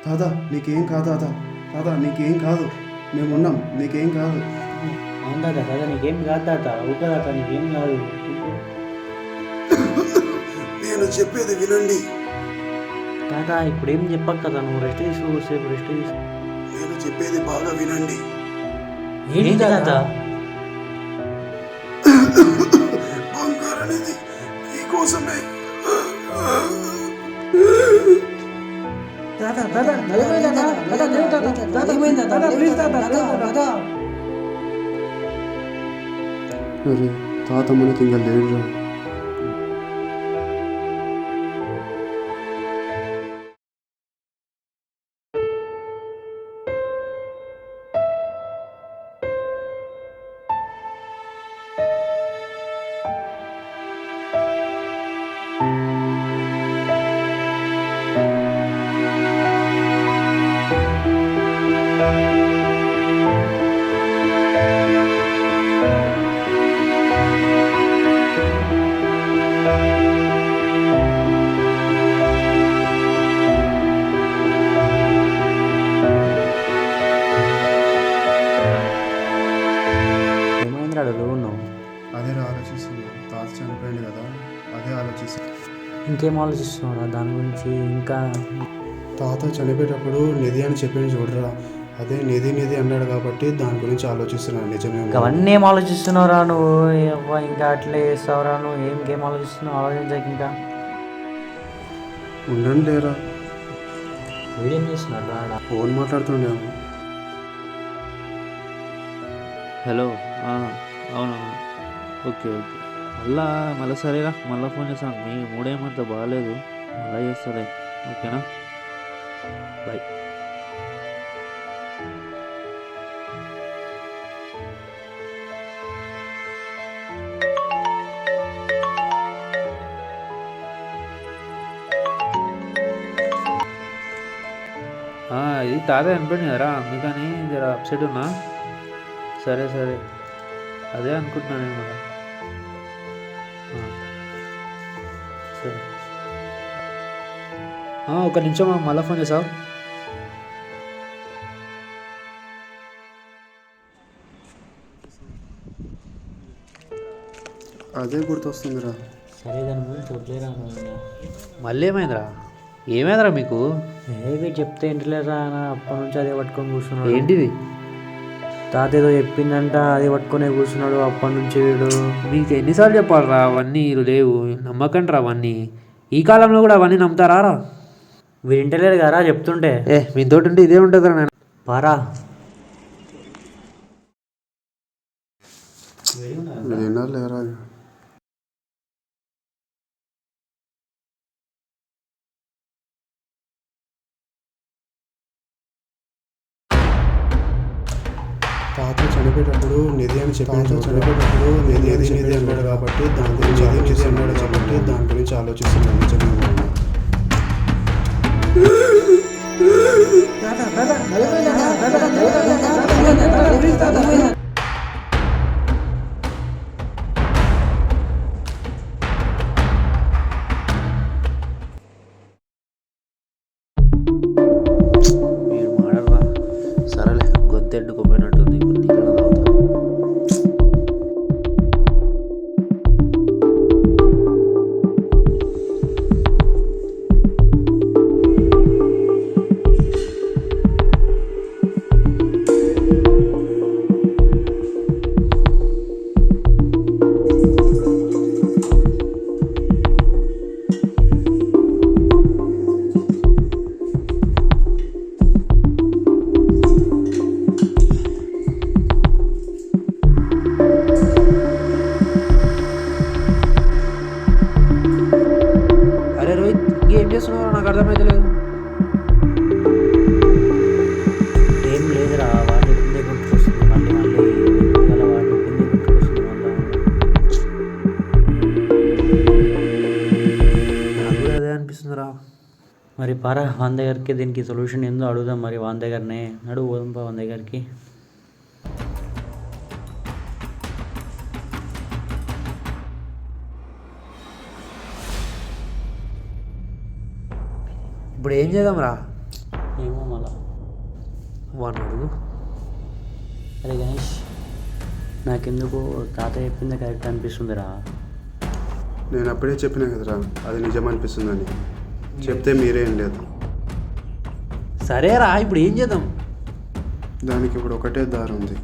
తాత నీకేం కాదు తాత, తాత నీకేం కాదు, మేమున్నాం, నీకేం కాదు. అవును తాత, తాత నీకేం కాదు తాత, ఊక తాత నీకేం కాదు. నేను చెప్పేది వినండి. తాత ఇప్పుడు ఏం చెప్పకు కదా, నువ్వు రెస్ట్ తీసుకోసేపు రెస్ట్ తీసుకో. నేను చెప్పేది బాగా వినండి. ఏంటి తాత? బంగారు అనేది నీకోసమే. అరే తాత మనకి ఇంకా లేడు. అదే ఆలోచిస్తున్నా, తాత చనిపోయింది కదా, అదే ఆలోచిస్తున్నా. ఇంకేం ఆలోచిస్తున్నారా దాని గురించి? ఇంకా తాత చనిపోయేటప్పుడు నిధి అని చెప్పింది చూడరా, అదే నిధి నిధి అన్నాడు కాబట్టి దాని గురించి ఆలోచిస్తున్నాను. నిజమే. అవన్నీ ఏం ఆలోచిస్తున్నావురా నువ్వు? ఇంకా అట్లే చేస్తావురా నువ్వు? ఏం ఆలోచిస్తున్నావు? ఆలోచించక ఇంకా ఉండండి లేరా. వీడియో చేస్తున్నాడు, ఫోన్ మాట్లాడుతుండేమో. హలో, అవునవును, ఓకే ఓకే. మళ్ళీ సరేరా, మళ్ళీ ఫోన్ చేస్తాను. మీ మూడేమంత బాగాలేదు, మళ్ళీ చేస్తాలే, ఓకేనా? బాయ్. ఇది తాత అనిపోయింది కదరా, అందుకని జర అప్సెట్ ఉన్నా. సరే సరే, అదే అనుకుంటున్నాను నేను కూడా. సరే, ఒక నిమిషం, మళ్ళీ ఫోన్ చేసావు. అదే గుర్తొస్తుందిరా. సరే దాని గురించి వదిలేరా. మళ్ళీ ఏమైందిరా మీకు? ఏవి చెప్తే ఇంటలేరా అప్పటి నుంచి అదే పట్టుకొని కూర్చున్నాడు. ఏంటిది? తాత ఏదో చెప్పిందంట, అది పట్టుకునే కూర్చున్నాడు అప్పటి నుంచి వీడు. మీకు ఎన్నిసార్లు చెప్పాలరా అవన్నీ లేవు, నమ్మకండి రా అవన్నీ. ఈ కాలంలో కూడా అవన్నీ నమ్ముతారా? వీడు ఇంటలేరు కదా చెప్తుంటే. మీతోటి ఉంటే ఇదే ఉంటుందిరా నేను. పారా లేరా. తాత చనిపోయేటప్పుడు నిధి అని చెప్పాడు. చనిపోయేటప్పుడు నిధి అన్నాడు కాబట్టి దాని గురించి అన్నాడు కాబట్టి దాని గురించి ఆలోచిస్తున్నాను. నిజమే. మీరు మాడరా, సరేలే, గొంతెండుకోపోయినట్టుంది, ఇప్పుడు నీళ్ళు తాగుతా. ఏం చేస్తున్నావు నాకు అర్థమైతలేదు. ఏం లేదురా, వాడు చెప్పిందే గుర్తుకొస్తుంది. మళ్ళీ వాడు చెప్పిందే గుర్తుకొస్తుంది. నాకు కూడా అదే అనిపిస్తుందిరా. మరి పారా వాన్ దగ్గరికి, దీనికి సొల్యూషన్ ఏందో అడుగుదాం. మరి వాన్ దగ్గరనే పోదాం వాన్ దగ్గరికి. ఇప్పుడు ఏం చేద్దాం రా? ఏమో మళ్ళా. వాడిని అడుగు. అరే గణేష్, నాకెందుకు తాతయ్య చెప్పిందే కరెక్ట్ అనిపిస్తుందిరా. నేను అప్పుడే చెప్పినా కదరా అది నిజం అనిపిస్తుందని. చెప్తే మీరేం లేదు. సరేరా ఇప్పుడు ఏం చేద్దాం? దానికి ఇప్పుడు ఒకటే దారి ఉంది.